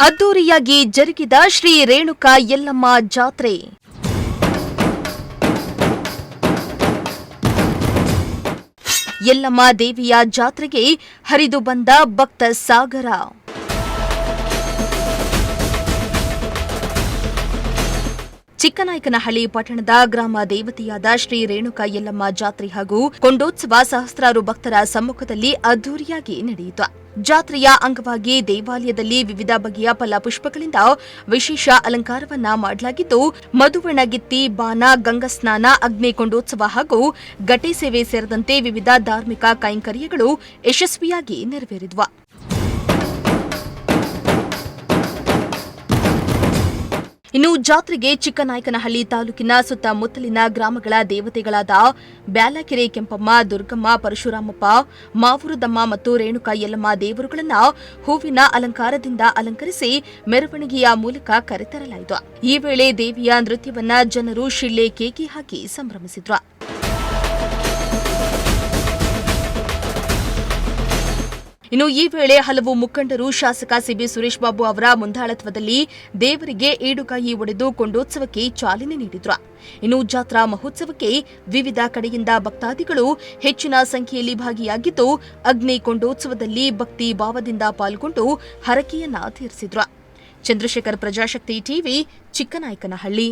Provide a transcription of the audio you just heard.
ಅದ್ದೂರಿಯಾಗಿ ಜರುಗಿದ ಶ್ರೀ ರೇಣುಕಾ ಯಲ್ಲಮ್ಮ ಜಾತ್ರೆ. ಯಲ್ಲಮ್ಮ ದೇವಿಯ ಜಾತ್ರೆಗೆ ಹರಿದು ಬಂದ ಭಕ್ತ ಸಾಗರ. ಚಿಕ್ಕನಾಯಕನಹಳ್ಳಿ ಪಟ್ಟಣದ ಗ್ರಾಮ ದೇವತೆಯಾದ ಶ್ರೀ ರೇಣುಕಾ ಯಲ್ಲಮ್ಮ ಜಾತ್ರೆ ಹಾಗೂ ಕೊಂಡೋತ್ಸವ ಸಹಸ್ರಾರು ಭಕ್ತರ ಸಮ್ಮುಖದಲ್ಲಿ ಅದ್ದೂರಿಯಾಗಿ ನಡೆಯಿತು. ಜಾತ್ರೆಯ ಅಂಗವಾಗಿ ದೇವಾಲಯದಲ್ಲಿ ವಿವಿಧ ಬಗೆಯ ಫಲಪುಷ್ಪಗಳಿಂದ ವಿಶೇಷ ಅಲಂಕಾರವನ್ನ ಮಾಡಲಾಗಿದ್ದು, ಮಧುವಣಗಿತ್ತಿ, ಬಾನ, ಗಂಗಸ್ನಾನ, ಅಗ್ನಿ ಕೊಂಡೋತ್ಸವ ಹಾಗೂ ಘಟೆ ಸೇವೆ ಸೇರಿದಂತೆ ವಿವಿಧ ಧಾರ್ಮಿಕ ಕೈಂಕರ್ಯಗಳು ಯಶಸ್ವಿಯಾಗಿ ನೆರವೇರಿದವು. ಇನ್ನು ಜಾತ್ರೆಗೆ ಚಿಕ್ಕನಾಯಕನಹಳ್ಳಿ ತಾಲೂಕಿನ ಸುತ್ತಮುತ್ತಲಿನ ಗ್ರಾಮಗಳ ದೇವತೆಗಳಾದ ಬ್ಯಾಲಕೆರೆ ಕೆಂಪಮ್ಮ, ದುರ್ಗಮ್ಮ, ಪರಶುರಾಮಪ್ಪ, ಮಾವುರುದಮ್ಮ ಮತ್ತು ರೇಣುಕಾ ಯಲ್ಲಮ್ಮ ದೇವರುಗಳನ್ನು ಹೂವಿನ ಅಲಂಕಾರದಿಂದ ಅಲಂಕರಿಸಿ ಮೆರವಣಿಗೆಯ ಮೂಲಕ ಕರೆತರಲಾಯಿತು. ಈ ವೇಳೆ ದೇವಿಯ ನೃತ್ಯವನ್ನ ಜನರು ಶಿಳ್ಳೆ ಕೇಕೆ ಹಾಕಿ ಸಂಭ್ರಮಿಸಿದ್ರು. ಇನ್ನು ಈ ವೇಳೆ ಹಲವು ಮುಖಂಡರು, ಶಾಸಕ ಸಿಬಿ ಸುರೇಶ್ ಬಾಬು ಅವರ ಮುಂದಾಳತ್ವದಲ್ಲಿ ದೇವರಿಗೆ ಈಡುಗಾಯಿ ಒಡೆದು ಕೊಂಡೋತ್ಸವಕ್ಕೆ ಚಾಲನೆ ನೀಡಿದ್ರು. ಇನ್ನು ಜಾತ್ರಾ ಮಹೋತ್ಸವಕ್ಕೆ ವಿವಿಧ ಕಡೆಯಿಂದ ಭಕ್ತಾದಿಗಳು ಹೆಚ್ಚಿನ ಸಂಖ್ಯೆಯಲ್ಲಿ ಭಾಗಿಯಾಗಿದ್ದು, ಅಗ್ನಿ ಕೊಂಡೋತ್ಸವದಲ್ಲಿ ಭಕ್ತಿ ಭಾವದಿಂದ ಪಾಲ್ಗೊಂಡು ಹರಕೆಯನ್ನ ತೀರಿಸಿದ್ರು. ಚಂದ್ರಶೇಖರ್, ಪ್ರಜಾಶಕ್ತಿ ಟಿವಿ, ಚಿಕ್ಕನಾಯಕನಹಳ್ಳಿ.